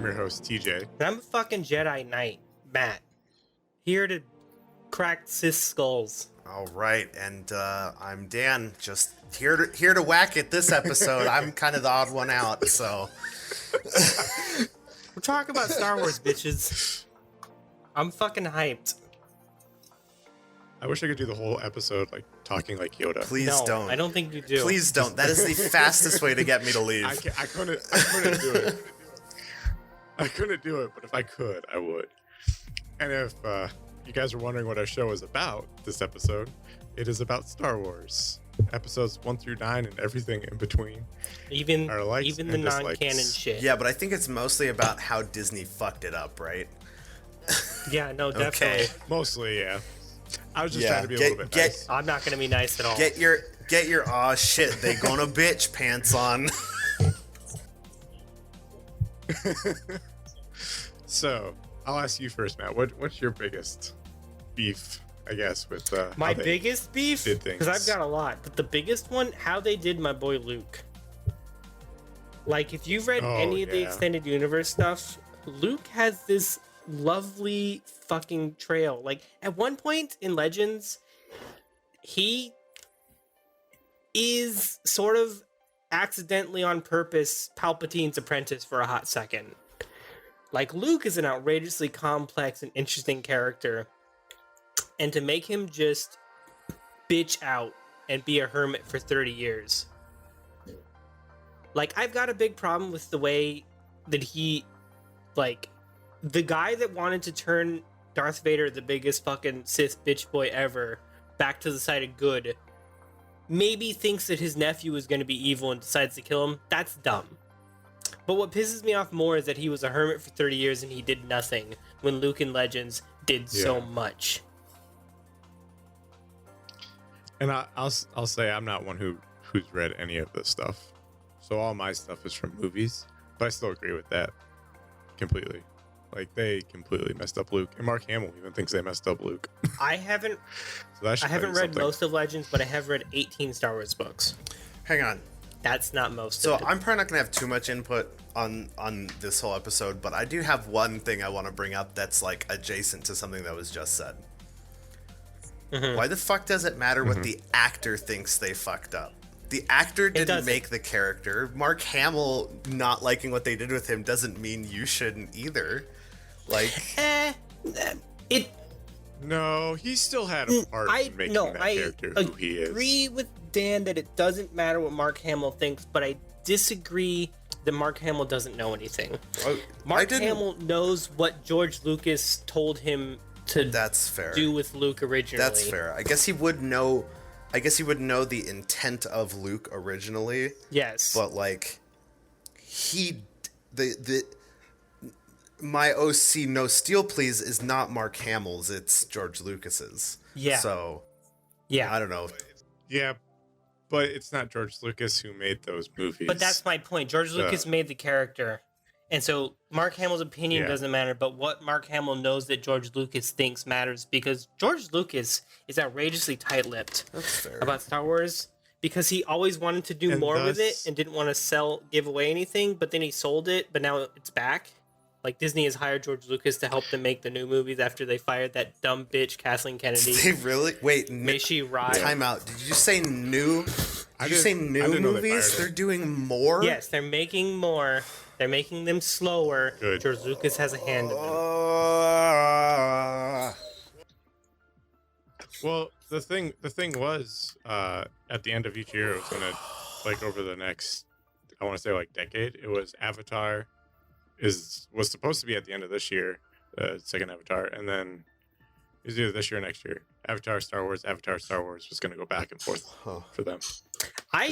I'm your host, TJ. And I'm a fucking Jedi Knight, Matt. Here to crack Sith skulls. All right, and I'm Dan, just here to whack it this episode. I'm kind of the odd one out, so... We're talking about Star Wars, bitches. I'm fucking hyped. I wish I could do the whole episode like talking like Yoda. Please don't. I don't think you do. Please don't. That is the fastest way to get me to leave. I couldn't do it. I couldn't do it, but if I could, I would. And if you guys are wondering what our show is about this episode, it is about Star Wars. Episodes 1 through 9 and everything in between. Even the non-canon shit. Yeah, but I think it's mostly about how Disney fucked it up, right? Yeah, no, definitely. Okay. Mostly, yeah. I was just trying to be a little bit nice. I'm not gonna be nice at all. Get your aw shit, they gonna bitch pants on. So, I'll ask you first, Matt. What's your biggest beef, I guess, with my biggest beef? Because I've got a lot, but the biggest one, how they did my boy Luke. Like, if you've read any of the extended universe stuff, Luke has this lovely fucking trail. Like, at one point in Legends, he is sort of accidentally on purpose Palpatine's apprentice for a hot second. Like, Luke is an outrageously complex and interesting character, and to make him just bitch out and be a hermit for 30 years. Like, I've got a big problem with the way that he, like, the guy that wanted to turn Darth Vader, the biggest fucking Sith bitch boy ever, back to the side of good, maybe thinks that his nephew is going to be evil and decides to kill him. That's dumb. But what pisses me off more is that he was a hermit for 30 years and he did nothing, when Luke in Legends did so much. And I'll say I'm not one who's read any of this stuff. So all my stuff is from movies, but I still agree with that completely. Like, they completely messed up Luke, and Mark Hamill even thinks they messed up Luke. I haven't read most of Legends, but I have read 18 Star Wars books. Hang on. That's not most So of it. I'm probably not going to have too much input on this whole episode, but I do have one thing I want to bring up that's like adjacent to something that was just said. Mm-hmm. Why the fuck does it matter what the actor thinks they fucked up? The actor didn't make the character. Mark Hamill not liking what they did with him doesn't mean you shouldn't either. Like, No, he still had a part in making that character who he is. I agree with Dan that it doesn't matter what Mark Hamill thinks, but I disagree that Mark Hamill doesn't know anything. Mark Hamill knows what George Lucas told him to do with Luke originally. That's fair. I guess he would know the intent of Luke originally. Yes. But like, my OC No Steel Please is not Mark Hamill's, it's George Lucas's. Yeah. So, yeah. I don't know. Yeah, but it's not George Lucas who made those movies. But that's my point. George Lucas made the character. And so Mark Hamill's opinion doesn't matter, but what Mark Hamill knows that George Lucas thinks matters, because George Lucas is outrageously tight-lipped about Star Wars, because he always wanted to do more with it and didn't want to give away anything, but then he sold it, but now it's back. Like, Disney has hired George Lucas to help them make the new movies after they fired that dumb bitch Kathleen Kennedy. Did they really? Wait, may she ride. Time out. Did you say new? Did you say new movies? They're doing more? Yes, they're making more. They're making them slower. Good. George Lucas has a hand in them. Well, the thing was, at the end of each year, it was gonna, like, over the next, I want to say, like, decade, it was Avatar was supposed to be at the end of this year, second Avatar, and then it was either this year or next year. Avatar, Star Wars was going to go back and forth for them.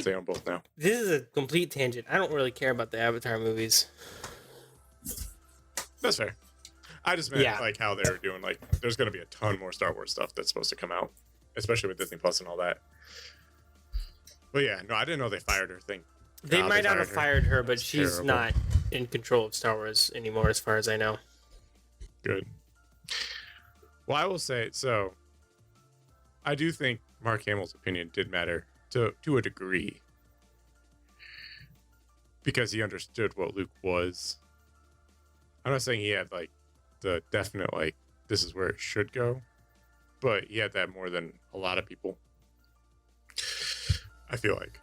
They own both now. This is a complete tangent. I don't really care about the Avatar movies. That's fair. I just meant like how they were doing. Like, there's going to be a ton more Star Wars stuff that's supposed to come out, especially with Disney Plus and all that. But yeah, no, I didn't know they fired her. They might not have fired her, but she's not in control of Star Wars anymore, as far as I know. Good. Well, I will say, so I do think Mark Hamill's opinion did matter to a degree, because he understood what Luke was. I'm not saying he had like the definite like this is where it should go, but he had that more than a lot of people. I feel like.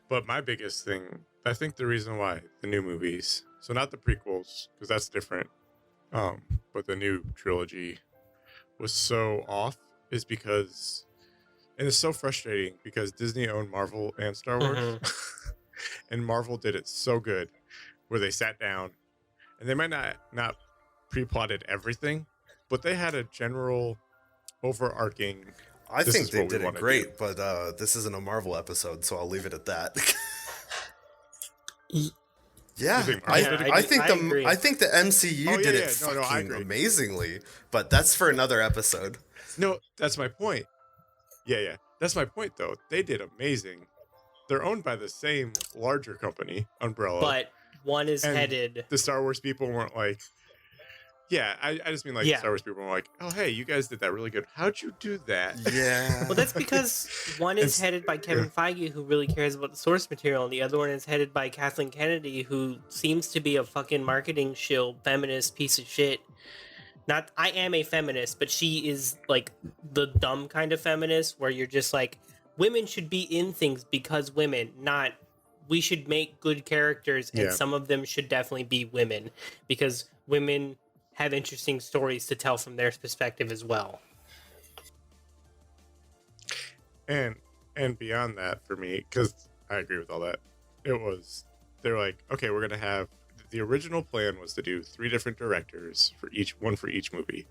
But my biggest thing, I think the reason why the new movies, so not the prequels, because that's different, but the new trilogy was so off is because, and it's so frustrating because Disney owned Marvel and Star Wars, and Marvel did it so good where they sat down and they might not pre-plotted everything, but they had a general overarching. I think they did it great, but this isn't a Marvel episode, so I'll leave it at that. Yeah, I think the MCU did it fucking amazingly, but that's for another episode. No, that's my point. Yeah, that's my point though. They did amazing. They're owned by the same larger company, Umbrella, but one is headed. The Star Wars people weren't like. Yeah, I just mean like Star Wars people were like, oh, hey, you guys did that really good. How'd you do that? Yeah. Well, that's because one is headed by Kevin Feige, who really cares about the source material, and the other one is headed by Kathleen Kennedy, who seems to be a fucking marketing shill, feminist piece of shit. Not, I am a feminist, but she is like the dumb kind of feminist where you're just like, women should be in things because women, not we should make good characters, and some of them should definitely be women because women have interesting stories to tell from their perspective as well. And beyond that, for me, because I agree with all that, they're like, okay, we're gonna have the original plan was to do 3 different directors for each movie,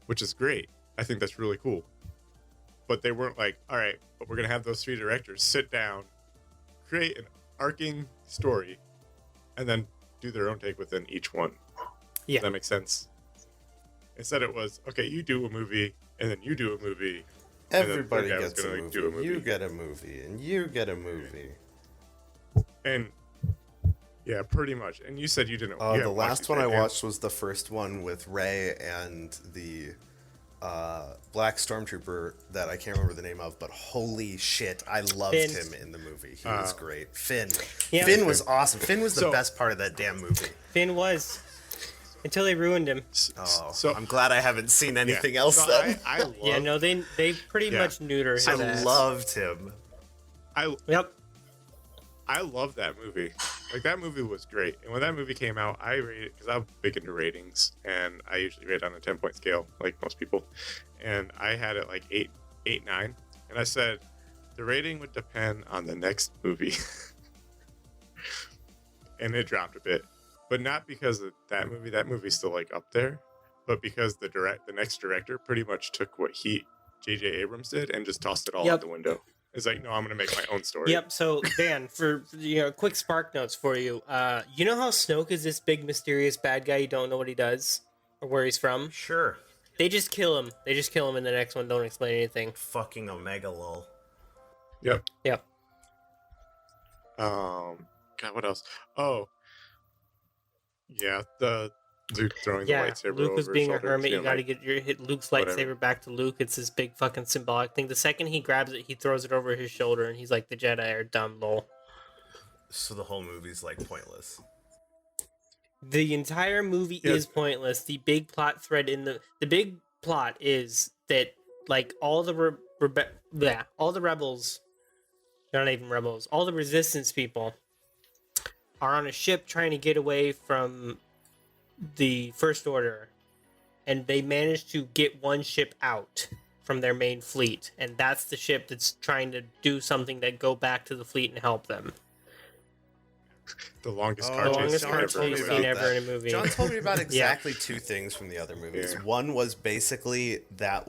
which is great. I think that's really cool. But they weren't like, all right, but we're gonna have those 3 directors sit down, create an arcing story, and then do their own take within each one. Yeah. Does that make sense? Instead it was, okay, you do a movie, and then you do a movie. Everybody gets a movie. You get a movie, and you get a movie. And, yeah, pretty much. And you said you didn't... the last one I watched was the first one with Rey and the black stormtrooper that I can't remember the name of, but holy shit, I loved him in the movie. He was great. Finn. Yeah. Finn was awesome. Finn was the best part of that damn movie. Finn was. Until they ruined him. So I'm glad I haven't seen anything else then. They pretty much neuter him. I loved him. I love that movie. Like, that movie was great. And when that movie came out, I rated, because I'm big into ratings, and I usually rate on a 10-point scale, like most people. And I had it like 8, 9. And I said, the rating would depend on the next movie. And it dropped a bit. But not because of that movie. That movie's still like up there. But because the next director pretty much took what J.J. Abrams did and just tossed it all out the window. It's like, no, I'm going to make my own story. Yep. So, Dan, for quick spark notes for you. You know how Snoke is this big mysterious bad guy? You don't know what he does or where he's from. Sure. They just kill him. They just kill him in the next one. Don't explain anything. Fucking Omega lol. Yep. God, what else? Oh. Yeah, the Luke throwing the lightsaber Luke over was being a shoulder, hermit. You got to hit Luke's lightsaber back to Luke. It's this big fucking symbolic thing. The second he grabs it, he throws it over his shoulder, and he's like, "The Jedi are dumb, lol." So the whole movie's like pointless. The entire movie is pointless. The big plot thread the big plot is that like all the rebels, they're not even rebels. All the resistance people are on a ship trying to get away from the First Order, and they managed to get one ship out from their main fleet, and that's the ship that's trying to do something that go back to the fleet and help them. The longest car chase scene ever in a movie. John told me about exactly 2 things from the other movies. Yeah. One was basically that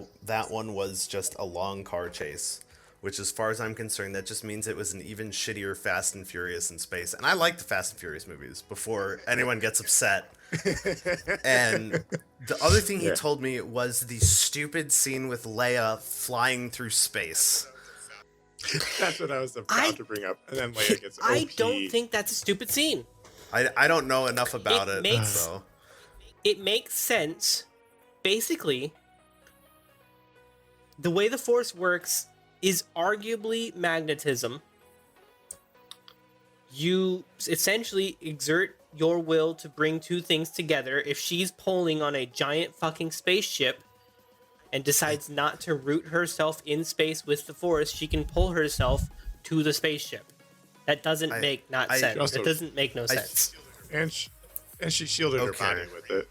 one was just a long car chase, which as far as I'm concerned, that just means it was an even shittier Fast and Furious in space. And I like the Fast and Furious movies before anyone gets upset. And the other thing he told me was the stupid scene with Leia flying through space. That's what I was about to bring up. And then Leia gets OP. I don't think that's a stupid scene. I don't know enough about it. It makes sense. Basically, the way the Force works is arguably magnetism. You essentially exert your will to bring two things together. If she's pulling on a giant fucking spaceship and decides not to root herself in space with the Force, she can pull herself to the spaceship. That doesn't make sense. It doesn't make no sense. And she shielded her body with it.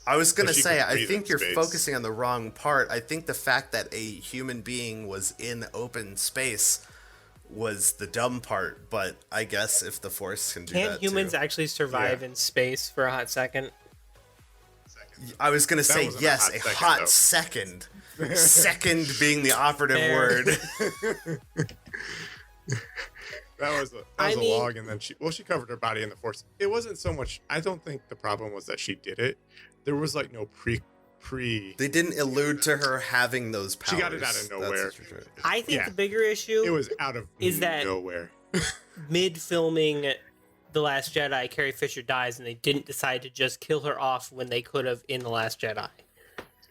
I was going to So she say, could I breathe think in you're space. focusing on the wrong part. I think the fact that a human being was in open space was the dumb part, but I guess if the Force can do that Can't humans too. actually survive in space for a hot second? I was going to say, wasn't yes, a hot though. second. Second being the operative word. That was a log, and then she covered her body in the Force. It wasn't so much. I don't think the problem was that she did it. There was like no pre. They didn't allude to her having those powers. She got it out of nowhere. I think the bigger issue It was out of nowhere. Mid filming The Last Jedi, Carrie Fisher dies, and they didn't decide to just kill her off when they could have in The Last Jedi.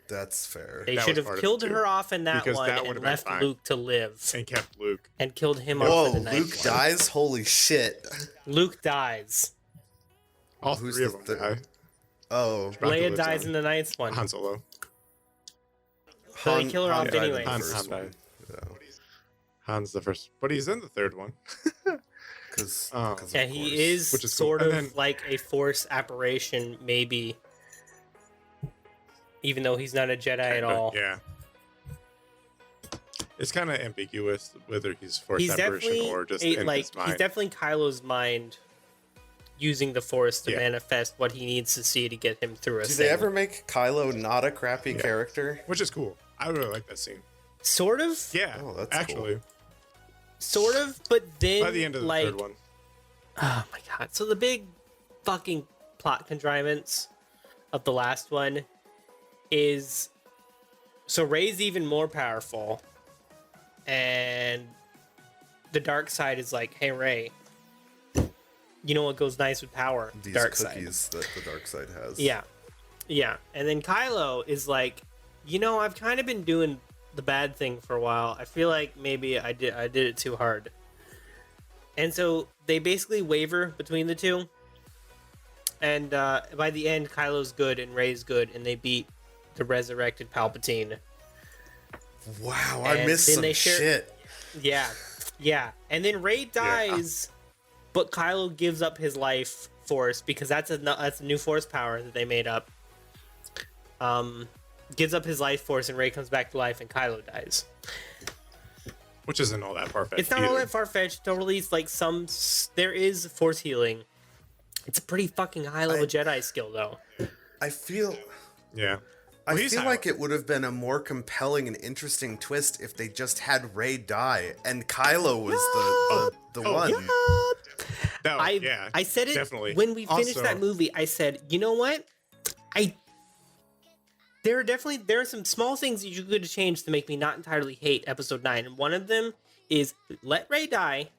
That's fair. They That should was have part of killed it, too. her off in that Because one that and would've been left fine. Luke to live And kept Luke. and killed him off Whoa, in the ninth Luke one. dies? Holy shit. Luke dies. All Who's three of the them die. Oh. Bronco Leia lives dies on. in the ninth one. Han Solo. So they kill her off died in the anyways. Han first died. one. Yeah. Han's the first, but he's in the third one. Because Yeah, he is, Which is sort cool. of And then- like a Force apparition, maybe. Even though he's not a Jedi at all. Yeah. It's kind of ambiguous whether he's Force He's apparition definitely or just a, in like his mind. he's definitely Kylo's mind using the Force to Yeah. manifest what he needs to see to get him through a Do thing. they ever make Kylo not a crappy Yeah. character? Which is cool. I really like that scene. Sort of. Yeah, Oh, that's actually. Sort of, but then By the end of the like, third one. oh my god! So the big fucking plot contrivance of the last one is so Rey's even more powerful, and the dark side is like, hey Rey, you know what goes nice with power? These Dark side. cookies that the dark side has. Yeah, yeah, and then Kylo is like, you know, I've kind of been doing the bad thing for a while. I feel like maybe I did it too hard. And so they basically waver between the two. And by the end, Kylo's good and Rey's good, and they beat the resurrected Palpatine. Wow, I And missed then some they share- shit. Yeah, yeah. And then Rey dies, but Kylo gives up his life force because that's a new force power that they made up. Gives up his life force, and Rey comes back to life, and Kylo dies. Which isn't all that far-fetched. It's not all that far-fetched. Totally, it's like there is force healing. It's a pretty fucking high-level Jedi skill, though. I feel Yeah. I Well, he's feel high like it would have been a more compelling and interesting twist if they just had Rey die and Kylo was the one. I said it definitely. when we finished Also- that movie. I said, you know what? There are some small things that you could have changed to make me not entirely hate Episode 9. And one of them is let Rey die,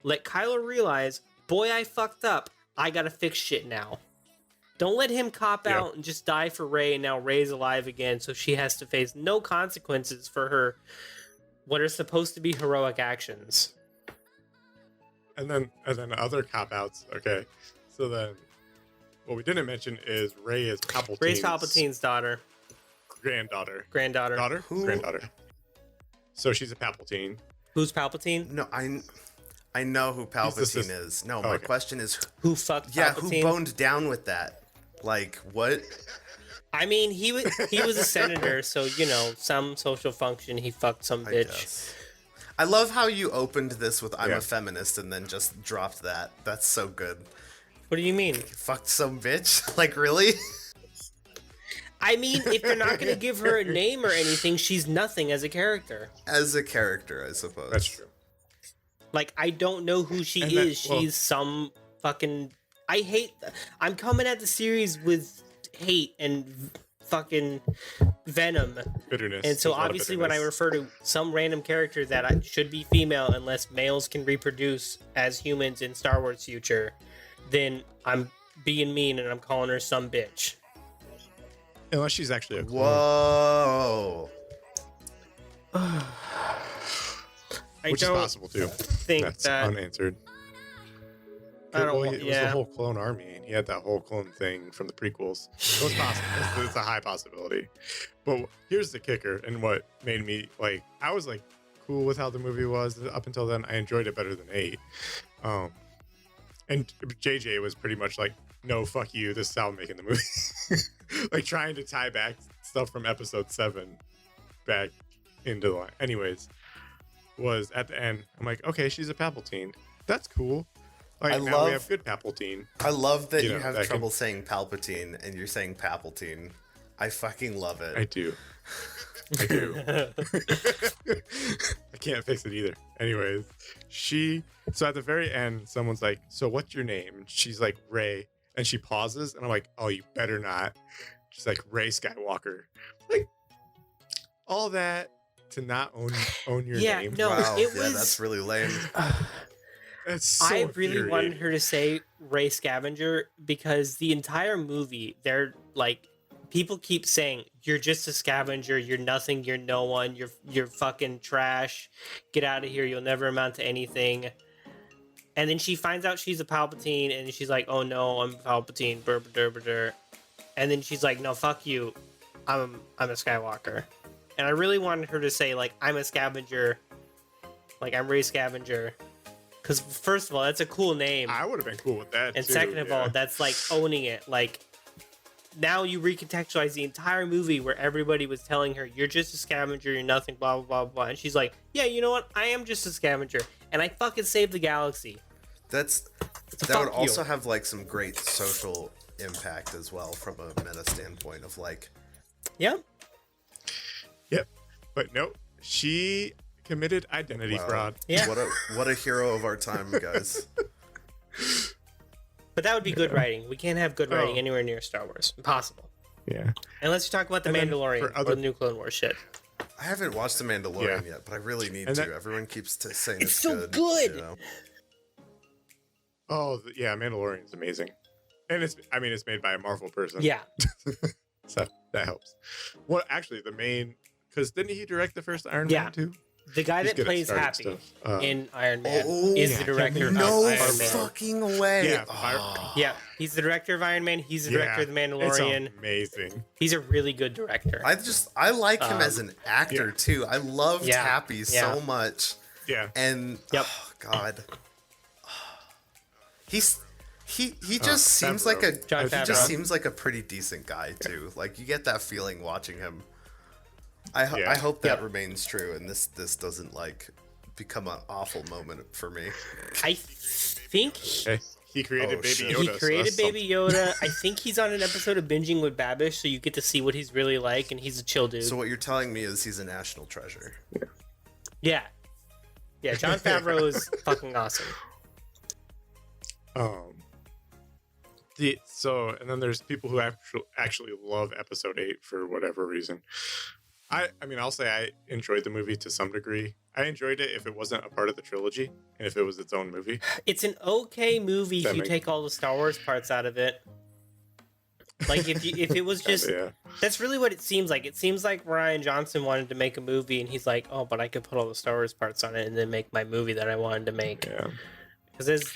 let Kylo realize, boy, I fucked up. I gotta fix shit now. Don't let him cop Yeah. out and just die for Rey, and now Rey's alive again, so she has to face no consequences for her what are supposed to be heroic actions. And then other cop-outs. Okay. So then what we didn't mention is Rey is Palpatine's Rey's Palpatine's daughter. granddaughter. Granddaughter. Daughter? Who? Granddaughter. So she's a Palpatine. Who's Palpatine? No, I know who Palpatine sister. is. No, my okay. question is Who fucked yeah, Palpatine? who boned down with that? Like what? I mean, he was a senator, so you know, some social function. He fucked some I bitch. guess. I love how you opened this with "I'm Yeah. a feminist" and then just dropped that. That's so good. What do you mean? Fucked some bitch? Like really? I mean, if they're not gonna give her a name or anything, she's nothing as a character. As a character, I suppose. That's true. Like, I don't know who she And is. that- well- She's some fucking. I'm coming at the series with hate and fucking venom. Bitterness. And so There's a lot of obviously when I bitterness. refer to some random character that should be female unless males can reproduce as humans in Star Wars future, then I'm being mean and I'm calling her some bitch. Unless she's actually a clone. Whoa. I Which is don't possible too. think That's that unanswered. It was the whole clone army, and he had that whole clone thing from the prequels. It was possible. It's a high possibility. But here's the kicker, and what made me like, I was like cool with how the movie was up until then. I enjoyed it better than 8. And JJ was pretty much like, no, fuck you. This is how I'm making the movie. Like trying to tie back stuff from episode 7 back into the line. Anyways, was at the end, I'm like, okay, she's a Palpatine. That's cool. Like, now we have good Palpatine. I love that you have trouble saying Palpatine and you're saying Palpatine. I fucking love it. I do. I do. I can't fix it either. Anyways, so at the very end, someone's like, so what's your name? And she's like, Rey. And she pauses, and I'm like, oh, you better not. She's like, Rey Skywalker. Like, all that to not own your name. No, wow. it was... that's really lame. That's so I really infuriating. wanted her to say Rey Scavenger because the entire movie, they're like, people keep saying, you're just a scavenger, you're nothing, you're no one, you're fucking trash, get out of here, you'll never amount to anything. And then she finds out she's a Palpatine, and she's like, oh no, I'm Palpatine, and then she's like, no, fuck you, I'm a Skywalker. And I really wanted her to say, like, I'm a scavenger, like, I'm Rey Scavenger. Because, first of all, that's a cool name. I would have been cool with that, and too, second of all, that's, like, owning it. Like, now you recontextualize the entire movie where everybody was telling her, you're just a scavenger, you're nothing, blah, blah, blah, blah. And she's like, yeah, you know what? I am just a scavenger. And I fucking saved the galaxy. That would also have, like, some great social impact as well from a meta standpoint of, like... Yeah. Yep. But no, she committed identity fraud. Yeah. What a hero of our time, guys. But that would be good writing. We can't have good writing anywhere near Star Wars. Impossible. Yeah. Unless you talk about the Mandalorian or the new Clone Wars shit. I haven't watched the Mandalorian yet, but I really need to. Everyone keeps saying it's so good. You know? Oh, yeah, Mandalorian is amazing. And it's made by a Marvel person. Yeah. So that helps. Well, actually, because didn't he direct the first Iron Man too? The guy that plays Happy in Iron Man is the director of Iron Man. No fucking way. Yeah, yeah, he's the director of Iron Man. He's the director of The Mandalorian. It's amazing. He's a really good director. I like him as an actor too. I loved Happy so much. Yeah. And oh God, he just seems like seems like a pretty decent guy too. Like you get that feeling watching him. I hope that remains true, and this doesn't like become an awful moment for me. I think he created Baby Yoda. He created Baby Yoda. I think he's on an episode of Binging with Babish, so you get to see what he's really like, and he's a chill dude. So what you're telling me is he's a national treasure. Yeah. Jon Favreau is fucking awesome. And then there's people who actually love Episode 8 for whatever reason. I'll say I enjoyed the movie to some degree. I enjoyed it if it wasn't a part of the trilogy and if it was its own movie. It's an okay movie if you take all the Star Wars parts out of it. Like if it was just that's really what it seems like. It seems like Rian Johnson wanted to make a movie and he's like, oh, but I could put all the Star Wars parts on it and then make my movie that I wanted to make. Yeah. Because there's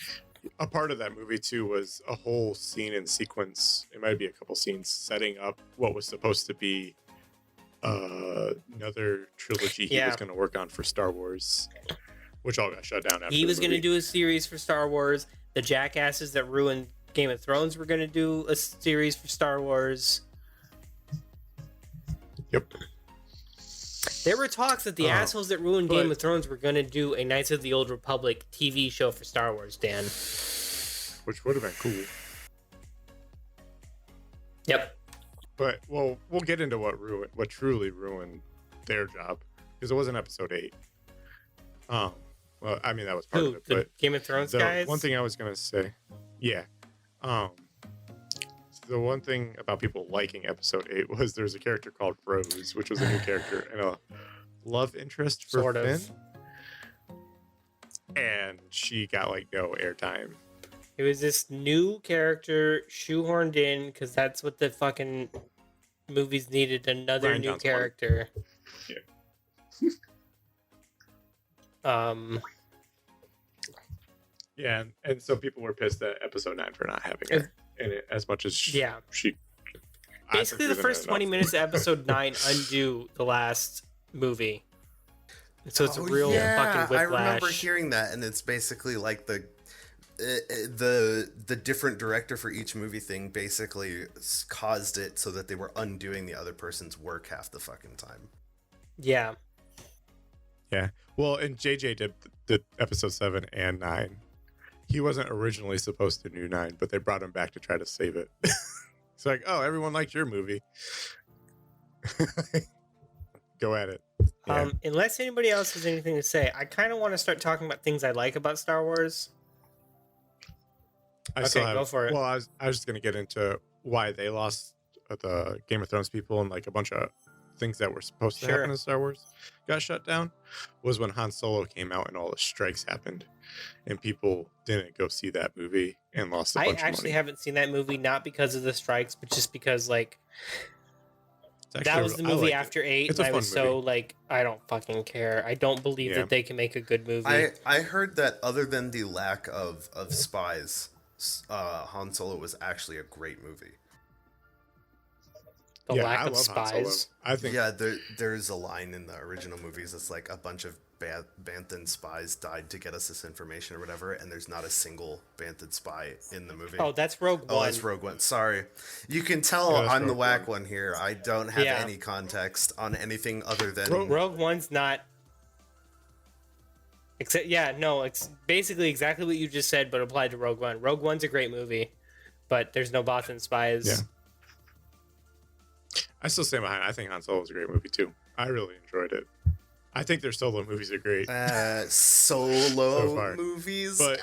a part of that movie too was a whole scene and sequence. It might be a couple scenes setting up what was supposed to be another trilogy he was going to work on for Star Wars, which all got shut down after he was going to do a series for Star Wars. The jackasses that ruined Game of Thrones were going to do a series for Star Wars. Yep. There were talks that the assholes that ruined Game of Thrones were going to do a Knights of the Old Republic TV show for Star Wars, Dan. Which would have been cool. Yep. But we'll get into what truly ruined their job, because it wasn't Episode 8. Well, I mean that was part of it. But Game of Thrones guys. One thing I was gonna say, the one thing about people liking Episode 8 was there's a character called Rose, which was a new character and a love interest for Finn, and she got like no airtime. It was this new character shoehorned in because that's what the fucking movies needed. Another Ryan new Johnson character. Yeah, and so people were pissed at episode 9 for not having her in it as much as she. Basically, the first 20 minutes of episode 9 undo the last movie. So it's a real fucking whiplash. I remember hearing that, and it's basically like the different director for each movie thing basically caused it so that they were undoing the other person's work half the fucking time. Yeah. Yeah. Well, and JJ did the episode 7 and 9. He wasn't originally supposed to do 9, but they brought him back to try to save it. It's like, oh, everyone liked your movie. Go at it. Yeah. Unless anybody else has anything to say, I kind of want to start talking about things I like about Star Wars. Go for it. Well, I was just going to get into why they lost the Game of Thrones people and like a bunch of things that were supposed to happen in Star Wars got shut down. Was when Han Solo came out and all the strikes happened, and people didn't go see that movie and lost a bunch of money. I actually haven't seen that movie, not because of the strikes, but just because like that was the movie after 8, and I was so like, I don't fucking care. I don't believe that they can make a good movie. I heard that other than the lack of spies, Han Solo was actually a great movie. The lack of spies. I think. Yeah, there's a line in the original movies that's like a bunch of Banthan spies died to get us this information or whatever, and there's not a single Banthan spy in the movie. Oh, that's Rogue One. Oh, that's Rogue One. Sorry. You can tell on the WAQ one here, I don't have any context on anything other than... Rogue One's not... it's basically exactly what you just said, but applied to Rogue One. Rogue One's a great movie, but there's no Bothan spies. Yeah. I still stand behind it. I think Han Solo was a great movie, too. I really enjoyed it. I think their solo movies are great. Solo movies? But,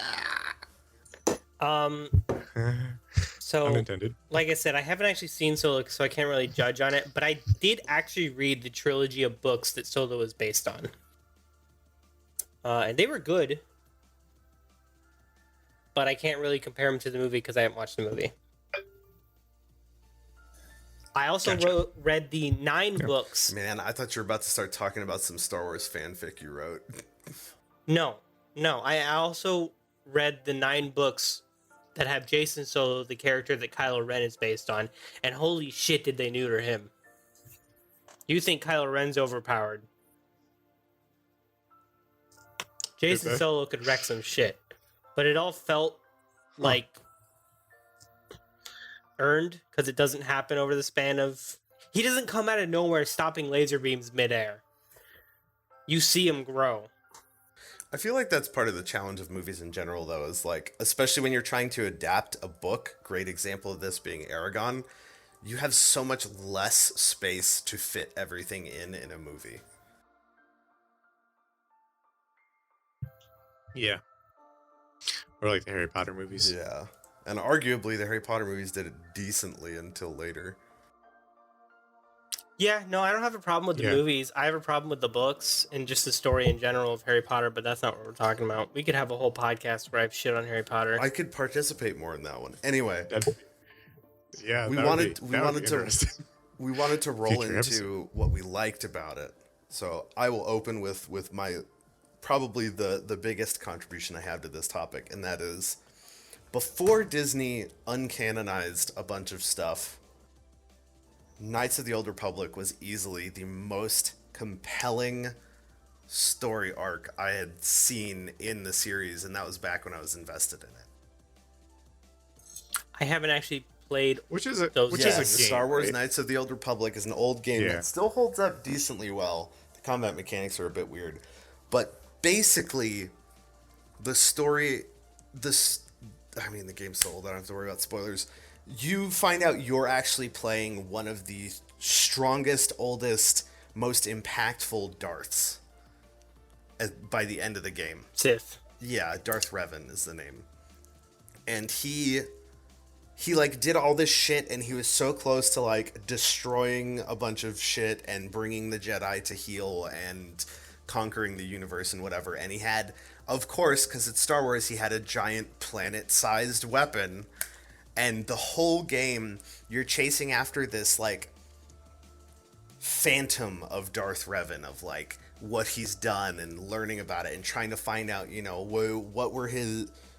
so, unintended. Like I said, I haven't actually seen Solo, so I can't really judge on it, but I did actually read the trilogy of books that Solo is based on. And they were good, but I can't really compare them to the movie because I haven't watched the movie. I also read the 9 books. Man, I thought you were about to start talking about some Star Wars fanfic you wrote. No. I also read the 9 books that have Jason Solo, the character that Kylo Ren is based on, and holy shit did they neuter him. You think Kylo Ren's overpowered. Jason Solo could wreck some shit. But it all felt like... earned, because it doesn't happen over the span of... He doesn't come out of nowhere stopping laser beams midair. You see him grow. I feel like that's part of the challenge of movies in general, though, is like, especially when you're trying to adapt a book, great example of this being Aragon, you have so much less space to fit everything in a movie. Yeah. Or like the Harry Potter movies. Yeah. And arguably, the Harry Potter movies did it decently until later. Yeah, no, I don't have a problem with the movies. I have a problem with the books and just the story in general of Harry Potter, but that's not what we're talking about. We could have a whole podcast where I have shit on Harry Potter. I could participate more in that one. Anyway. We wanted to roll into what we liked about it. So I will open with my probably the biggest contribution I have to this topic, and that is... Before Disney uncanonized a bunch of stuff, Knights of the Old Republic was easily the most compelling story arc I had seen in the series, and that was back when I was invested in it. I haven't actually played Star Wars Knights of the Old Republic is an old game that still holds up decently well. The combat mechanics are a bit weird, but basically the story, the game's so old, I don't have to worry about spoilers. You find out you're actually playing one of the strongest, oldest, most impactful Darths by the end of the game. Sith. Yeah, Darth Revan is the name. And he like did all this shit, and he was so close to like destroying a bunch of shit and bringing the Jedi to heel and conquering the universe and whatever. And he had, of course, because it's Star Wars, he had a giant planet-sized weapon. And the whole game, you're chasing after this, like, phantom of Darth Revan, of, like, what he's done and learning about it and trying to find out, you know, what were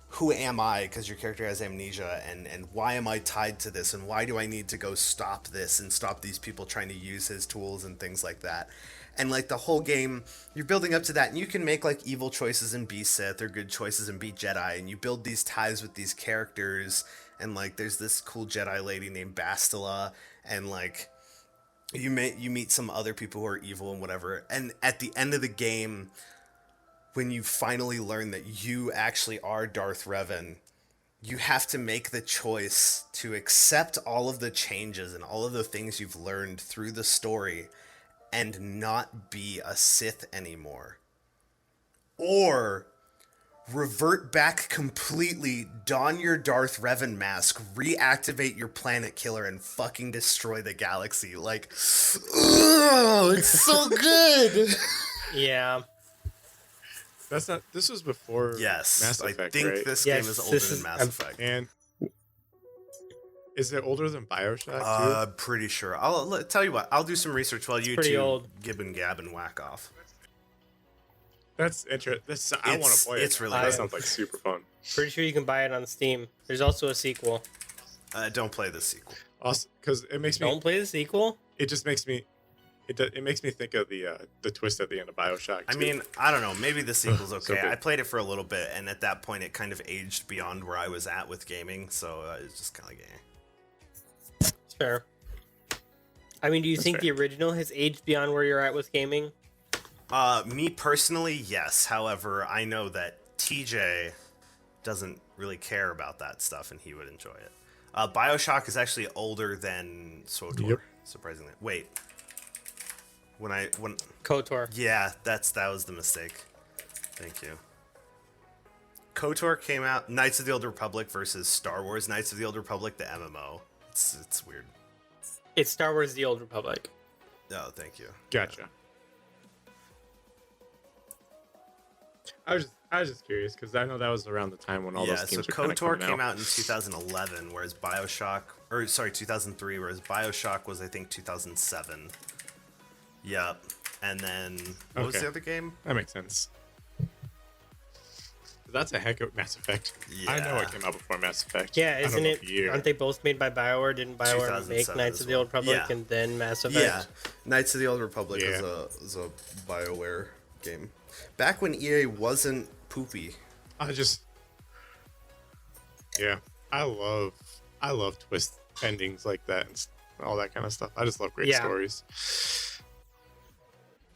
who am I? Because your character has amnesia, and why am I tied to this, and why do I need to go stop this and stop these people trying to use his tools and things like that. And like the whole game, you're building up to that, and you can make like evil choices and be Sith or good choices and be Jedi, and you build these ties with these characters, and like there's this cool Jedi lady named Bastila, and like you meet some other people who are evil and whatever, and at the end of the game, when you finally learn that you actually are Darth Revan, you have to make the choice to accept all of the changes and all of the things you've learned through the story and not be a Sith anymore. Or revert back completely, don your Darth Revan mask, reactivate your planet killer, and fucking destroy the galaxy. Like, oh, it's so good! Yeah. That's not. This was before. Yes, Mass Effect, I think right? this game is older than Mass Effect. And is it older than BioShock too? Pretty sure. I'll tell you what. I'll do some research while you two old. gib and gab and whack off. That's interesting. I want to play it. It's really that good. sounds like super fun. Pretty sure you can buy it on Steam. There's also a sequel. Don't play the sequel. Also, because it makes me. Don't play the sequel? It just makes me. It makes me think of the twist at the end of BioShock 2. I mean, I don't know. Maybe the sequel's okay. So I played it for a little bit, and at that point, it kind of aged beyond where I was at with gaming, so it's just kind of like, eh. Fair. I mean, do you That's think fair. the original has aged beyond where you're at with gaming? Me personally, yes. However, I know that TJ doesn't really care about that stuff, and he would enjoy it. BioShock is actually older than SWTOR, Yep. surprisingly. Wait. When KOTOR. Yeah, that was the mistake. Thank you. KOTOR came out. Knights of the Old Republic versus Star Wars Knights of the Old Republic, the MMO. It's weird. It's Star Wars: The Old Republic. Oh, thank you. Gotcha. I was just curious because I know that was around the time when all those games so were kind of KOTOR coming came out in 2011, whereas 2003, whereas BioShock was, I think, 2007. Yep. And then, what was Okay. the other game? That makes sense. That's a heck of Mass Effect. I know it Yeah. came out before Mass Effect. Yeah, I don't isn't know it? the year. Aren't they both made by BioWare? Didn't BioWare make 2007 Knights as of the well. Old Republic Yeah. and then Mass Effect? Yeah. Knights of the Old Republic Yeah. is a BioWare game. Back when EA wasn't poopy. Yeah, I love twist endings like that and all that kind of stuff. I just love great stories.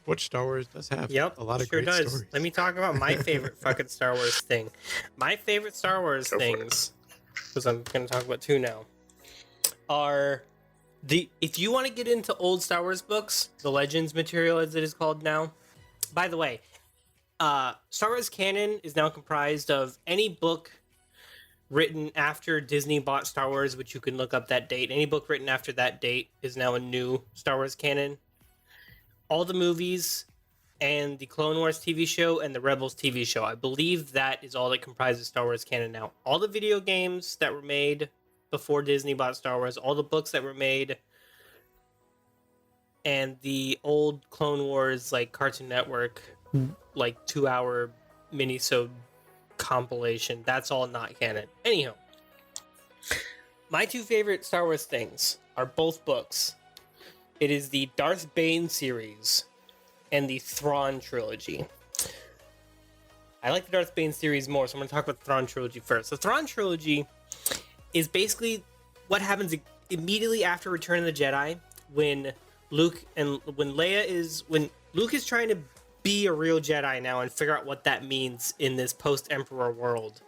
Which Star Wars does have a lot of sure great does. stories. Let me talk about my favorite fucking Star Wars thing. My favorite Star Wars Go for it. things, because I'm going to talk about two now, are if you want to get into old Star Wars books, the Legends material as it is called now. By the way, Star Wars canon is now comprised of any book written after Disney bought Star Wars, which you can look up that date. Any book written after that date is now a new Star Wars canon. All the movies and the Clone Wars TV show and the Rebels TV show. I believe that is all that comprises Star Wars canon now. All the video games that were made before Disney bought Star Wars, all the books that were made, and the old Clone Wars like Cartoon Network like 2-hour mini-sode compilation. That's all not canon. Anyhow, my two favorite Star Wars things are both books. It is the Darth Bane series and the Throne Trilogy. I like the Darth Bane series more, so I'm going to talk about the Throne Trilogy first. The Throne Trilogy is basically what happens immediately after Return of the Jedi when Luke is trying to be a real Jedi now and figure out what that means in this post-Emperor world.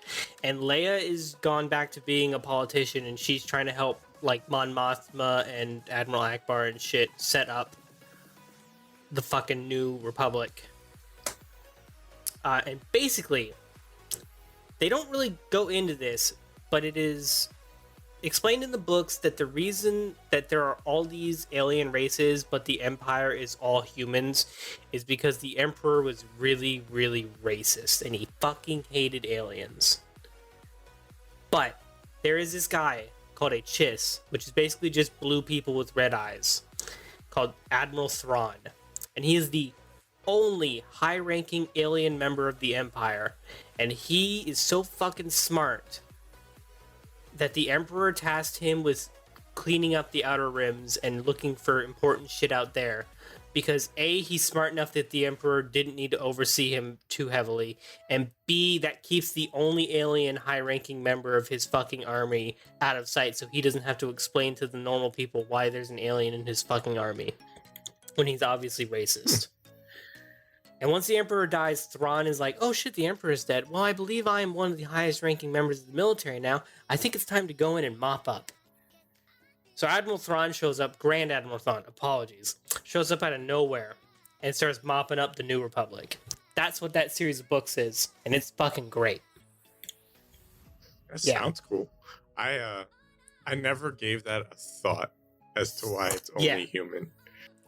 And Leia is gone back to being a politician, and she's trying to help like Mon Mothma and Admiral Akbar and shit set up the fucking new Republic. And basically, they don't really go into this, but it is explained in the books that the reason that there are all these alien races, but the Empire is all humans, is because the Emperor was really, really racist, and he fucking hated aliens. But there is this guy called a Chiss, which is basically just blue people with red eyes, called Admiral Thrawn. And he is the only high-ranking alien member of the Empire, and he is so fucking smart that the Emperor tasked him with cleaning up the Outer Rims and looking for important shit out there. Because A, he's smart enough that the Emperor didn't need to oversee him too heavily, and B, that keeps the only alien high-ranking member of his fucking army out of sight, so he doesn't have to explain to the normal people why there's an alien in his fucking army, when he's obviously racist. And once the Emperor dies, Thrawn is like, oh shit, the Emperor's dead. Well, I believe I am one of the highest-ranking members of the military now. I think it's time to go in and mop up. So Admiral Thrawn shows up, Grand Admiral Thrawn, apologies, shows up out of nowhere and starts mopping up the New Republic. That's what that series of books is, and it's fucking great. That sounds cool. I never gave that a thought as to why it's only human.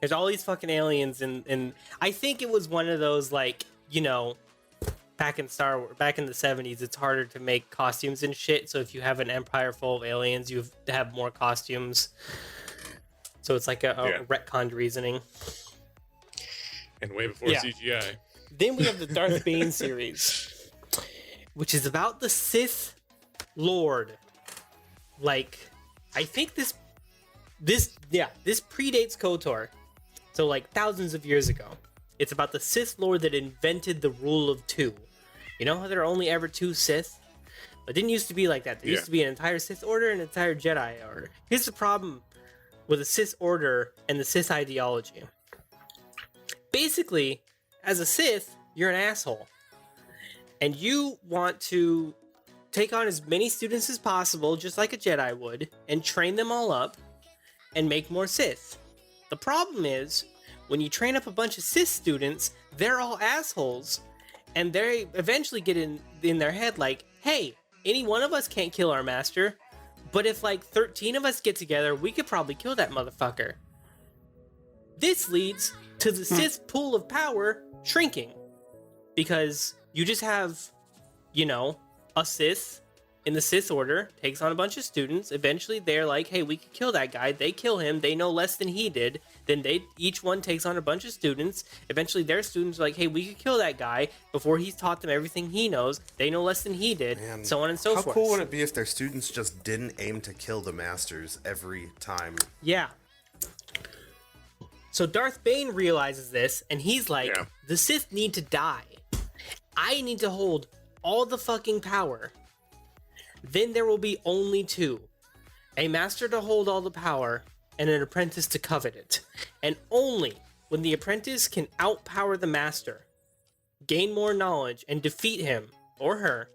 There's all these fucking aliens, and I think it was one of those, like, you know, back in Star Wars, back in the 70s, it's harder to make costumes and shit. So if you have an empire full of aliens, you have more costumes. So it's like a retconned reasoning. And way before CGI. Then we have the Darth Bane series, which is about the Sith Lord. Like, I think this predates KOTOR. So like thousands of years ago. It's about the Sith Lord that invented the rule of two. You know how there are only ever two Sith? It didn't used to be like that. There used to be an entire Sith order and an entire Jedi order. Here's the problem with the Sith order and the Sith ideology. Basically, as a Sith, you're an asshole. And you want to take on as many students as possible, just like a Jedi would, and train them all up and make more Sith. The problem is, when you train up a bunch of Sith students, they're all assholes, and they eventually get in their head like, hey, any one of us can't kill our master, but if like 13 of us get together, we could probably kill that motherfucker. This leads to the Sith pool of power shrinking, because you just have, you know, a Sith in the Sith order takes on a bunch of students. Eventually they're like, hey, we could kill that guy. They kill him. They know less than he did. Then each one takes on a bunch of students. Eventually their students are like, hey, we could kill that guy before he's taught them everything he knows. They know less than he did. Man, so on and so forth. How cool would it be if their students just didn't aim to kill the masters every time? Yeah. So Darth Bane realizes this, and he's like, the Sith need to die. I need to hold all the fucking power. Then there will be only two. A master to hold all the power, and an apprentice to covet it. And only when the apprentice can outpower the master, gain more knowledge, and defeat him, or her,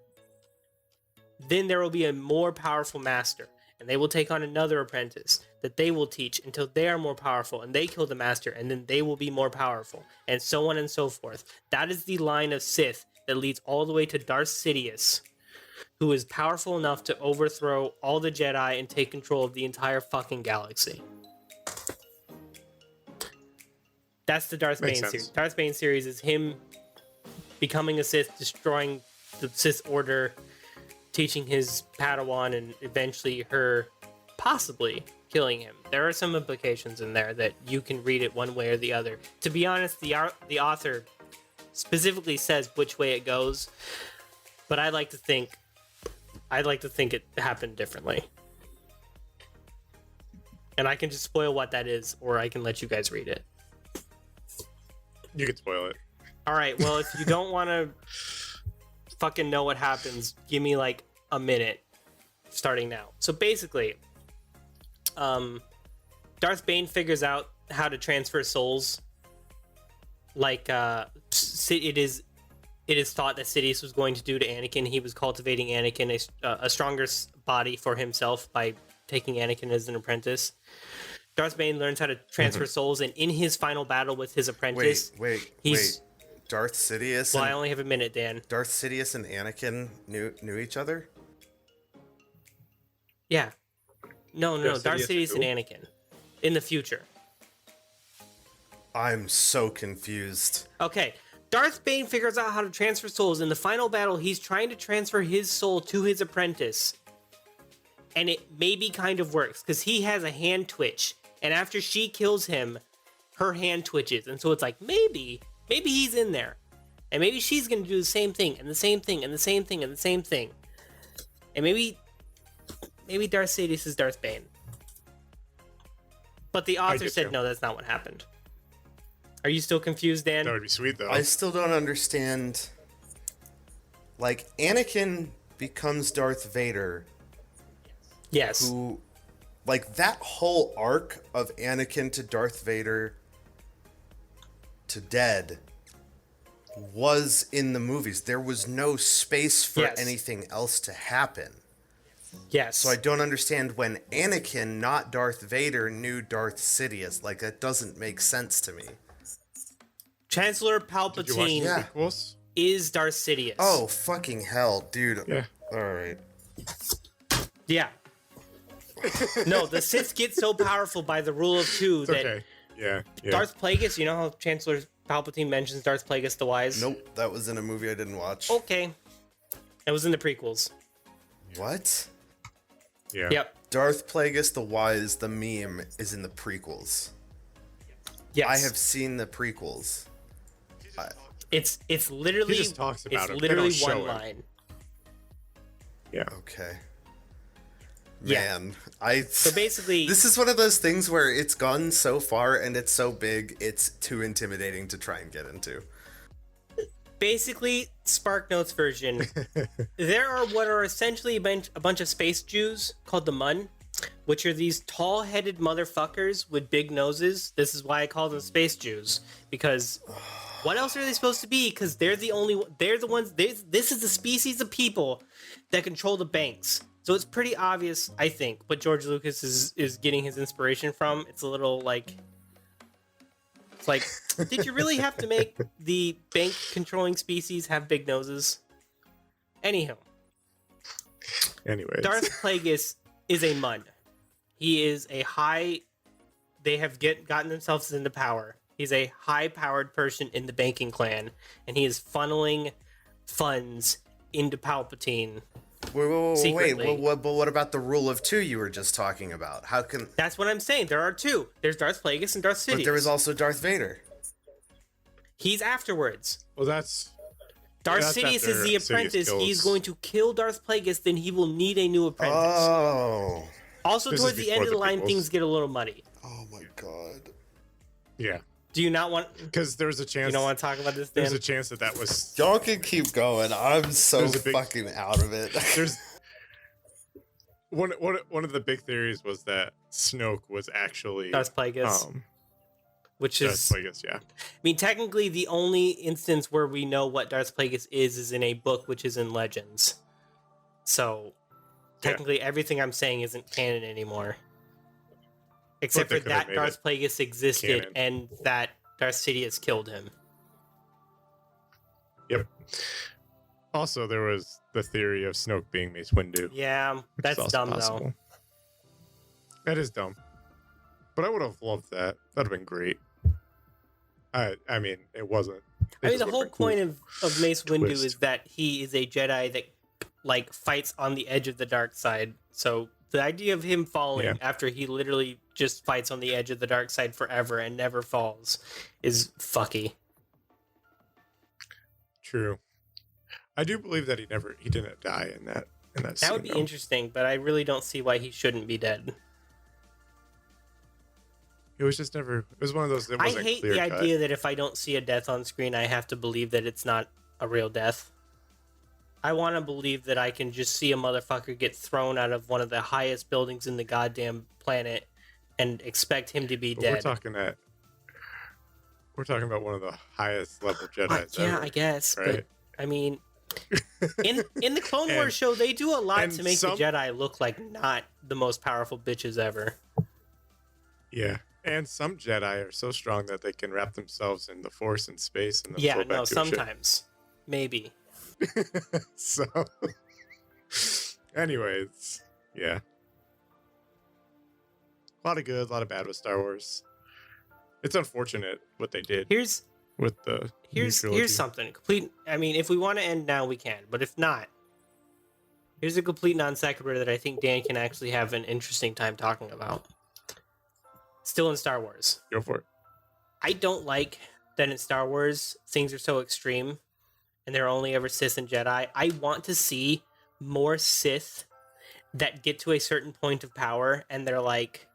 then there will be a more powerful master. And they will take on another apprentice that they will teach until they are more powerful, and they kill the master, and then they will be more powerful, and so on and so forth. That is the line of Sith that leads all the way to Darth Sidious, who is powerful enough to overthrow all the Jedi and take control of the entire fucking galaxy. That's the Darth Bane series. Darth Bane series is him becoming a Sith, destroying the Sith Order, teaching his Padawan, and eventually her possibly killing him. There are some implications in there that you can read it one way or the other. To be honest, the author specifically says which way it goes, but I'd like to think it happened differently. And I can just spoil what that is, or I can let you guys read it. You can spoil it. All right, well, if you don't want to fucking know what happens, give me like a minute starting now. So basically, Darth Bane figures out how to transfer souls. Like, it is thought that Sidious was going to do to Anakin. He was cultivating Anakin a stronger body for himself by taking Anakin as an apprentice. Darth Bane learns how to transfer souls, and in his final battle with his apprentice... Wait. Darth Sidious... Well, I only have a minute, Dan. Darth Sidious and Anakin knew each other? Yeah. No. Darth Sidious and Anakin. In the future. I'm so confused. Okay. Darth Bane figures out how to transfer souls. In the final battle, he's trying to transfer his soul to his apprentice. And it maybe kind of works, because he has a hand twitch. And after she kills him, her hand twitches. And so it's like, maybe Maybe he's in there. And maybe she's going to do the same thing, and the same thing, and the same thing, and the same thing. And maybe Darth Sidious is Darth Bane. But the author said, no, that's not what happened. Are you still confused, Dan? That would be sweet, though. I still don't understand. Like, Anakin becomes Darth Vader. Yes. Who, like, that whole arc of Anakin to Darth Vader to dead was in the movies. There was no space for anything else to happen. Yes. So I don't understand when Anakin, not Darth Vader, knew Darth Sidious. Like, that doesn't make sense to me. Chancellor Palpatine is Darth Sidious. Oh, fucking hell, dude. Yeah. All right. Yeah. No, the Sith get so powerful by the rule of two that Darth Plagueis, you know how Chancellor Palpatine mentions Darth Plagueis the Wise? Nope, that was in a movie I didn't watch. Okay. It was in the prequels. What? Yeah. Yep. Darth Plagueis the Wise, the meme, is in the prequels. Yes. I have seen the prequels. It's literally he just talks about it's literally one line. Yeah. Okay. Yeah. Man, so basically, this is one of those things where it's gone so far and it's so big, it's too intimidating to try and get into. Basically, Spark Notes version. There are what are essentially a bunch of space Jews called the Mun, which are these tall-headed motherfuckers with big noses. This is why I call them space Jews, because what else are they supposed to be? Because they're the ones. This is the species of people that control the banks. So it's pretty obvious, I think, what George Lucas is getting his inspiration from. It's a little like, it's like, did you really have to make the bank controlling species have big noses? Anyhow, Darth Plagueis is a Mun. He is a high. They have gotten themselves into power. He's a high-powered person in the banking clan, and he is funneling funds into Palpatine. Wait, but what about the rule of two you were just talking about? How can... That's what I'm saying. There are two. There's Darth Plagueis and Darth Sidious. But there was also Darth Vader. He's afterwards. Well, that's... Darth Sidious is the apprentice. He's going to kill Darth Plagueis, then he will need a new apprentice. Oh. Also, towards the end of the line, things get a little muddy. Oh my god. Yeah. Do you not want... Because there's a chance... You don't want to talk about this, Dan? There's a chance that was... Y'all can keep going. I'm so fucking out of it. There's... One of the big theories was that Snoke was actually... Darth Plagueis. Which is... Darth Plagueis, yeah. I mean, technically, the only instance where we know what Darth Plagueis is in a book, which is in Legends. So, technically, everything I'm saying isn't canon anymore. Except for that Darth Plagueis existed and that Darth Sidious killed him. Yep. Also, there was the theory of Snoke being Mace Windu. Yeah, that's dumb, though. That is dumb. But I would have loved that. That would have been great. I mean, it wasn't. I mean, the whole point of Mace Windu is that he is a Jedi that, like, fights on the edge of the dark side. So the idea of him falling after he literally just fights on the edge of the dark side forever and never falls is fucky. True. I do believe that he didn't die in that scene. That would be interesting, but I really don't see why he shouldn't be dead. It was just never... It was one of those... I hate the idea that if I don't see a death on screen, I have to believe that it's not a real death. I want to believe that I can just see a motherfucker get thrown out of one of the highest buildings in the goddamn planet and expect him to be dead. We're talking about one of the highest level Jedis ever, I guess. Right? But, I mean... in the Clone Wars show, they do a lot to make the Jedi look like not the most powerful bitches ever. Yeah. And some Jedi are so strong that they can wrap themselves in the Force and space and then float back to sometimes. Maybe. So, anyways, yeah. A lot of good, a lot of bad with Star Wars. It's unfortunate what they did. Here's something complete. I mean, if we want to end now, we can. But if not, here's a complete non sequitur that I think Dan can actually have an interesting time talking about. Still in Star Wars. Go for it. I don't like that in Star Wars things are so extreme and there are only ever Sith and Jedi. I want to see more Sith that get to a certain point of power and they're like,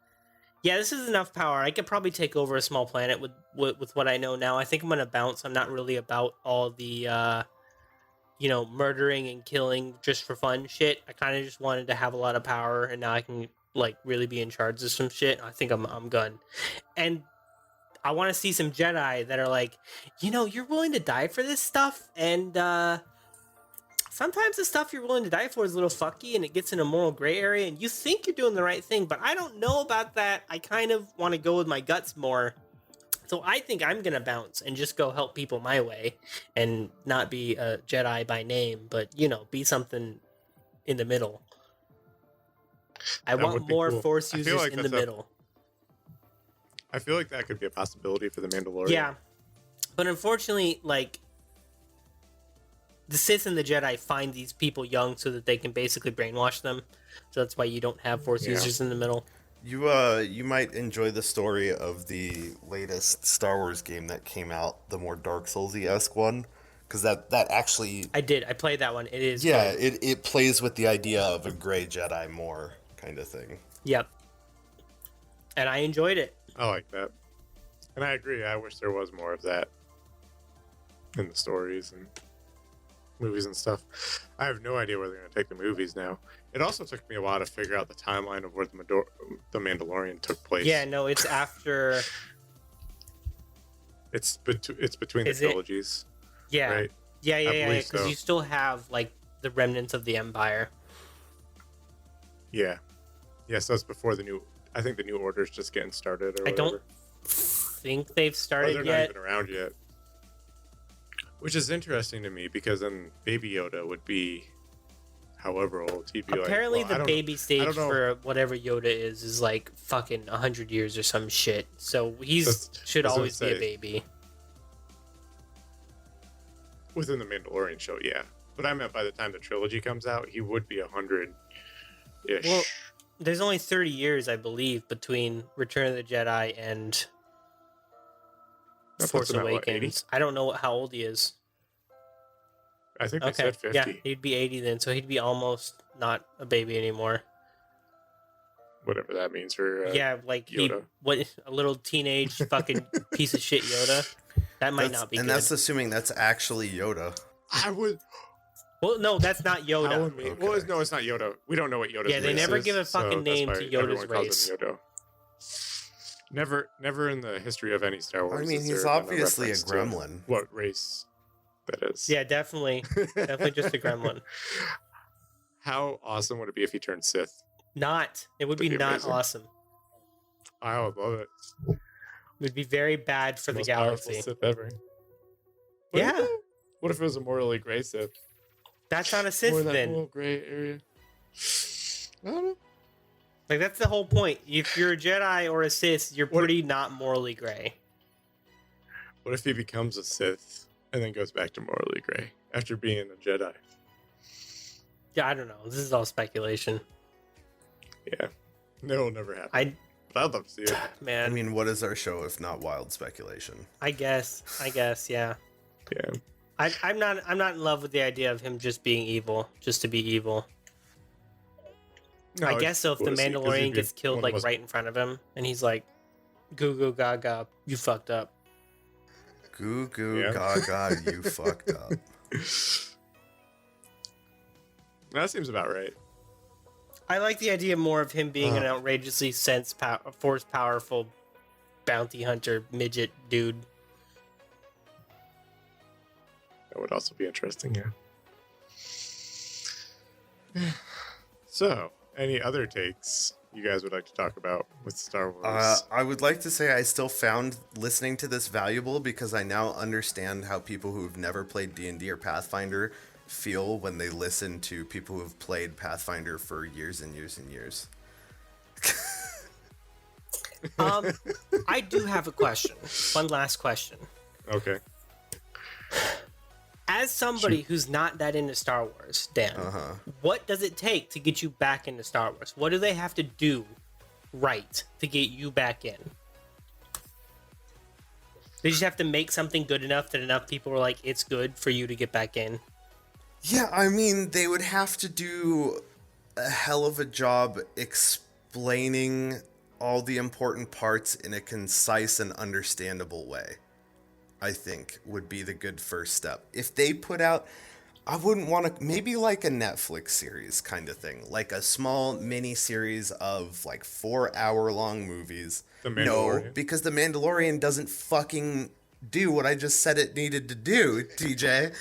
yeah, this is enough power. I could probably take over a small planet with what I know now. I think I'm going to bounce. I'm not really about all the, murdering and killing just for fun shit. I kind of just wanted to have a lot of power, and now I can, like, really be in charge of some shit. I think I'm gone. And I want to see some Jedi that are like, you're willing to die for this stuff, and sometimes the stuff you're willing to die for is a little fucky, and it gets in a moral gray area, and you think you're doing the right thing, but I don't know about that. I kind of want to go with my guts more. So I think I'm going to bounce and just go help people my way and not be a Jedi by name, but, be something in the middle. I want more cool. Force users in the middle. I feel like that could be a possibility for the Mandalorian. Yeah. But unfortunately, like, the Sith and the Jedi find these people young so that they can basically brainwash them. So that's why you don't have Force users in the middle. You might enjoy the story of the latest Star Wars game that came out, the more Dark Souls-esque one, because that actually... I did. I played that one. It is good. It plays with the idea of a gray Jedi more kind of thing. Yep. And I enjoyed it. I like that. And I agree. I wish there was more of that in the stories and movies and stuff. I have no idea where they're going to take the movies now. It also took me a while to figure out the timeline of where the Mandalorian took place. Yeah, no, it's after... It's between the trilogies. Yeah. Right? Yeah, because you still have, like, the remnants of the Empire. Yeah. Yeah, so it's before the new... I think the New Order's just getting started or whatever. I don't think they've started they're yet. Not even around yet. Which is interesting to me because then Baby Yoda would be however old. He'd be apparently like, the baby stage for whatever Yoda is like fucking 100 years or some shit. So should always be a baby. Within the Mandalorian show, yeah. But I meant by the time the trilogy comes out, he would be 100-ish. Well, there's only 30 years, I believe, between Return of the Jedi and Force Awakens. I don't know how old he is. I think they said 50. Yeah, he'd be 80 then, so he'd be almost not a baby anymore. Whatever that means for like Yoda. A little teenage fucking piece of shit Yoda. That might not be good. And that's assuming that's actually Yoda. I would... Well, no, that's not Yoda. Okay. Well, no, it's not Yoda. We don't know what Yoda's race is. Yeah, they never give a fucking name to Yoda's race. Yoda. Never in the history of any Star Wars. I mean, he's obviously a gremlin. What race that is? Yeah, definitely just a gremlin. How awesome would it be if he turned Sith? It would be not amazing. Awesome. I would love it. It would be very bad for the galaxy. Sith ever. What if it was a morally gray Sith? That's not a Sith or that then. Little gray area. I don't know. Like, that's the whole point. If you're a Jedi or a Sith, you're pretty not morally gray. What if he becomes a Sith and then goes back to morally gray after being a Jedi? Yeah, I don't know. This is all speculation. Yeah. It'll never happen. But I'd love to see it. Man. I mean, what is our show if not wild speculation? I guess, yeah. Yeah. I'm not in love with the idea of him just being evil, just to be evil. No, I guess so. If the Mandalorian gets killed like right in front of him, and he's like, "Goo goo gaga, you fucked up." Goo goo gaga, you fucked up. That seems about right. I like the idea more of him being an outrageously force powerful bounty hunter midget dude. That would also be interesting, yeah. So, any other takes you guys would like to talk about with Star Wars? I would like to say I still found listening to this valuable because I now understand how people who've never played D&D or Pathfinder feel when they listen to people who've played Pathfinder for years and years and years. I do have a question. One last question. Okay. As somebody who's not that into Star Wars, Dan, what does it take to get you back into Star Wars? What do they have to do right to get you back in? They just have to make something good enough that enough people are like, it's good for you to get back in. Yeah, I mean, they would have to do a hell of a job explaining all the important parts in a concise and understandable way, I think, would be the good first step. If they put out, I wouldn't want to, maybe like a Netflix series kind of thing, like a small mini series of like 4-hour-long movies. No, because The Mandalorian doesn't fucking do what I just said it needed to do, TJ.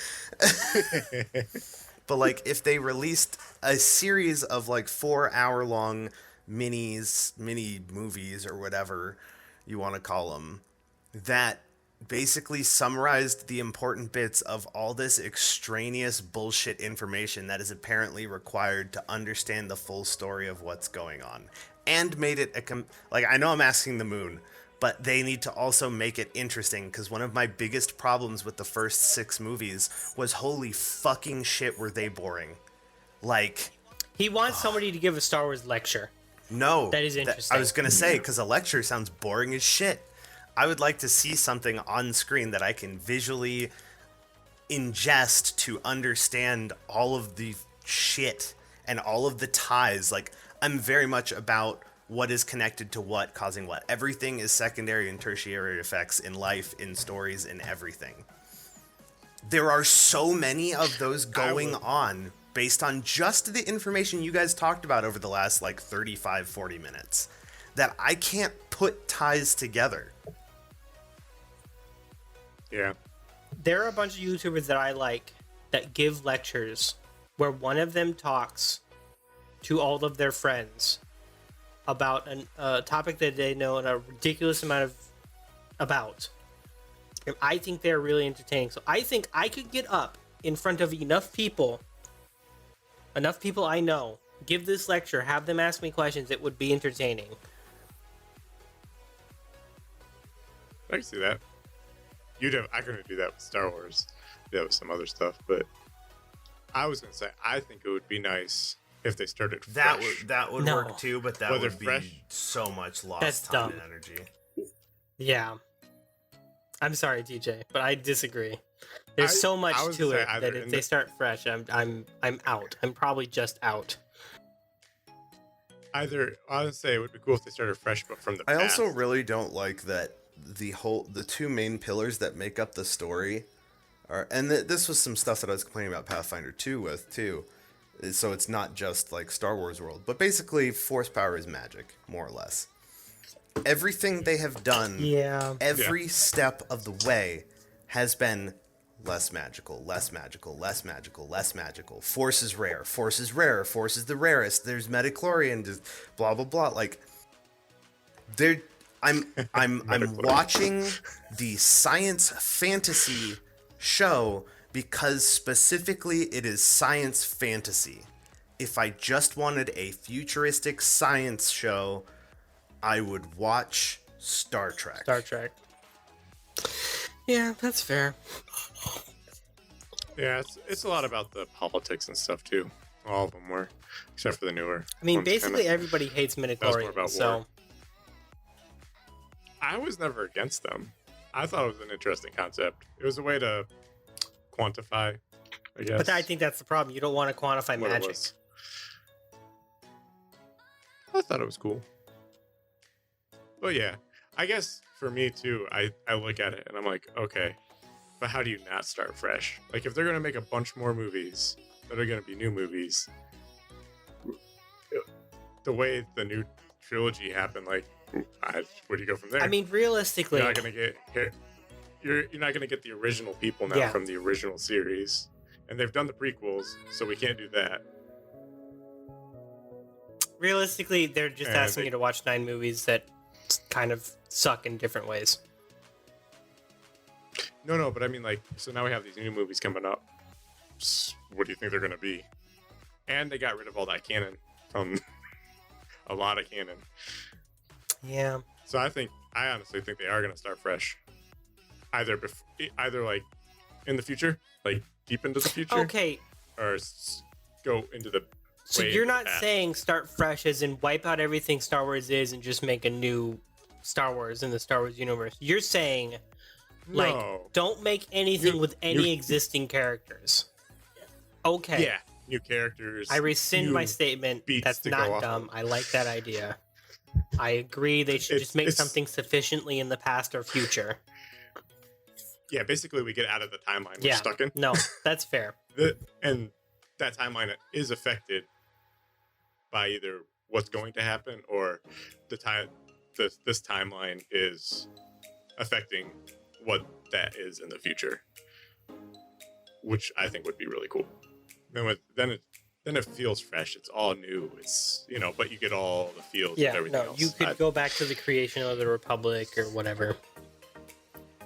But like, if they released a series of like 4-hour-long mini movies or whatever you want to call them, that basically summarized the important bits of all this extraneous bullshit information that is apparently required to understand the full story of what's going on, and made it like, I know I'm asking the moon, but they need to also make it interesting, because one of my biggest problems with the first 6 movies was, holy fucking shit, were they boring. Like, he wants somebody to give a Star Wars lecture. No, that is interesting. I was gonna say, because a lecture sounds boring as shit. I would like to see something on screen that I can visually ingest to understand all of the shit and all of the ties. Like, I'm very much about what is connected to what, causing what. Everything is secondary and tertiary effects in life, in stories, in everything. There are so many of those going on based on just the information you guys talked about over the last like 35, 40 minutes that I can't put ties together. Yeah. There are a bunch of YouTubers that I like that give lectures where one of them talks to all of their friends about a topic that they know a ridiculous amount of about. And I think they're really entertaining. So I think I could get up in front of enough people I know, give this lecture, have them ask me questions. It would be entertaining. I can see that. I couldn't do that with Star Wars. Do that with some other stuff, but I was gonna say I think it would be nice if they started fresh. That would work too, but that would be fresh. So much lost That's time dumb. and energy. Yeah. I'm sorry, TJ, but I disagree. There's so much to it that if they start fresh, I'm out. I'm probably just out. I would say it would be cool if they started fresh, but from the past. I also really don't like that the 2 main pillars that make up the story are, and this was some stuff that I was complaining about Pathfinder 2 with too. So it's not just like Star Wars world, but basically force power is magic, more or less. Everything they have done, every step of the way has been less magical, less magical, less magical, less magical. Force is rare, force is rare, force is the rarest. There's Metachlorian, just blah blah blah. Like, I'm watching the science fantasy show because specifically it is science fantasy. If I just wanted a futuristic science show, I would watch Star Trek. Star Trek. Yeah, that's fair. Yeah, it's a lot about the politics and stuff too. All of them were, except for the newer. I mean, basically everybody hates midichlorians, so war. I was never against them. I thought it was an interesting concept. It was a way to quantify, I guess. But I think that's the problem. You don't want to quantify magic. I thought it was cool. But yeah, I guess for me too, I look at it and I'm like, okay, but how do you not start fresh? Like, if they're going to make a bunch more movies that are going to be new movies, the way the new trilogy happened, like, where do you go from there? I mean, realistically, you're not going to get hit. You're not going to get the original people now from the original series, and they've done the prequels, so we can't do that. Realistically, they're just asking you to watch 9 movies that kind of suck in different ways. No, but I mean, like, so now we have these new movies coming up. What do you think they're going to be? And they got rid of all that canon from a lot of canon. Yeah. So I honestly think they are going to start fresh. Either like in the future, like deep into the future. Okay. Or go into the. So you're not saying start fresh as in wipe out everything Star Wars is and just make a new Star Wars in the Star Wars universe. You're saying Like, No. don't make anything with any existing characters. Okay. Yeah, new characters. I rescind my statement. beats That's to go not off dumb. of. I like that idea. I agree they should just make something sufficiently in the past or future. Yeah, basically we get out of the timeline we're Yeah. stuck in. No, that's fair. And that timeline is affected by either what's going to happen or this timeline is affecting what that is in the future, which I think would be really cool. Then it feels fresh. It's all new. It's but you get all the feels of Yeah, everything no, else. you could go back to the creation of the Republic or whatever.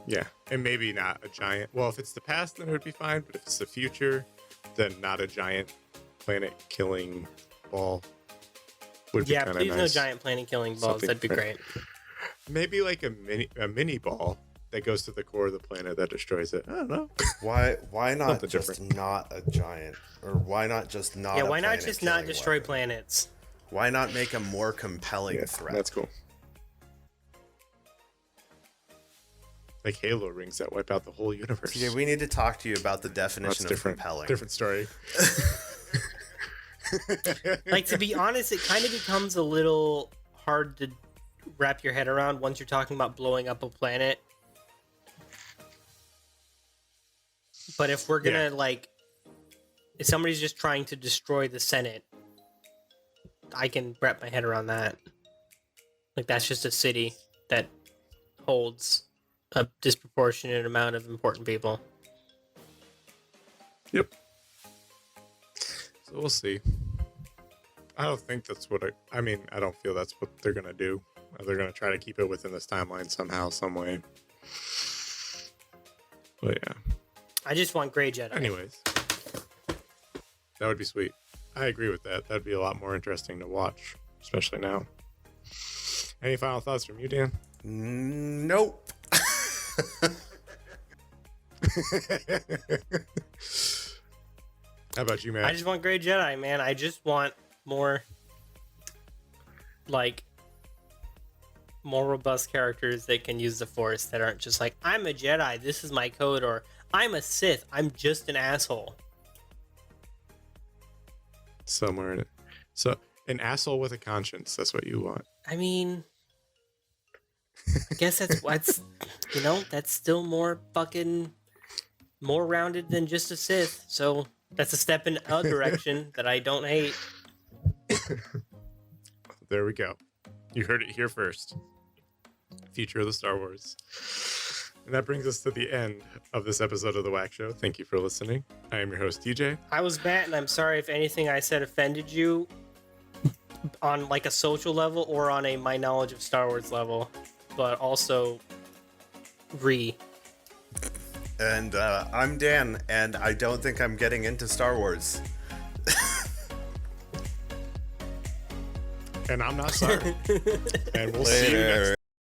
Yeah, and maybe not a giant. Well, if it's the past, then it would be fine. But if it's the future, then not a giant planet-killing ball would be Yeah, kind of please nice. no giant planet-killing balls. Something That'd be different. great. Maybe like a mini ball that goes to the core of the planet that destroys it. I don't know. Why not Something just different. not a giant? Or why not just not? Yeah, a why not just not planet-killing destroy weapon? planets? Why not make a more compelling Yeah, threat? that's cool. Like Halo rings that wipe out the whole universe. Yeah, we need to talk to you about the That's definition of different. compelling. Different story. Like, to be honest, it kind of becomes a little hard to wrap your head around once you're talking about blowing up a planet. But if we're gonna if somebody's just trying to destroy the Senate, I can wrap my head around that. Like, that's just a city that holds a disproportionate amount of important people. Yep. So we'll see. I don't think that's what I mean, I don't feel that's what they're gonna do. They're gonna try to keep it within this timeline somehow, some way. But yeah. I just want Grey Jedi. Anyways. That would be sweet. I agree with that. That'd be a lot more interesting to watch, especially now. Any final thoughts from you, Dan? Nope. How about you, Matt? I just want Grey Jedi, man. I just want more robust characters that can use the Force that aren't just like, I'm a Jedi, this is my code, or I'm a Sith, I'm just an asshole. Somewhere in it. So, an asshole with a conscience. That's what you want. I mean, I guess that's that's still more rounded than just a Sith. So that's a step in a direction that I don't hate. There we go. You heard it here first. Future of the Star Wars. And that brings us to the end of this episode of The WAQ Show. Thank you for listening. I am your host, DJ. I was Matt, and I'm sorry if anything I said offended you on a social level or on a my knowledge of Star Wars level, but also And I'm Dan, and I don't think I'm getting into Star Wars. And I'm not sorry. And we'll see you next time.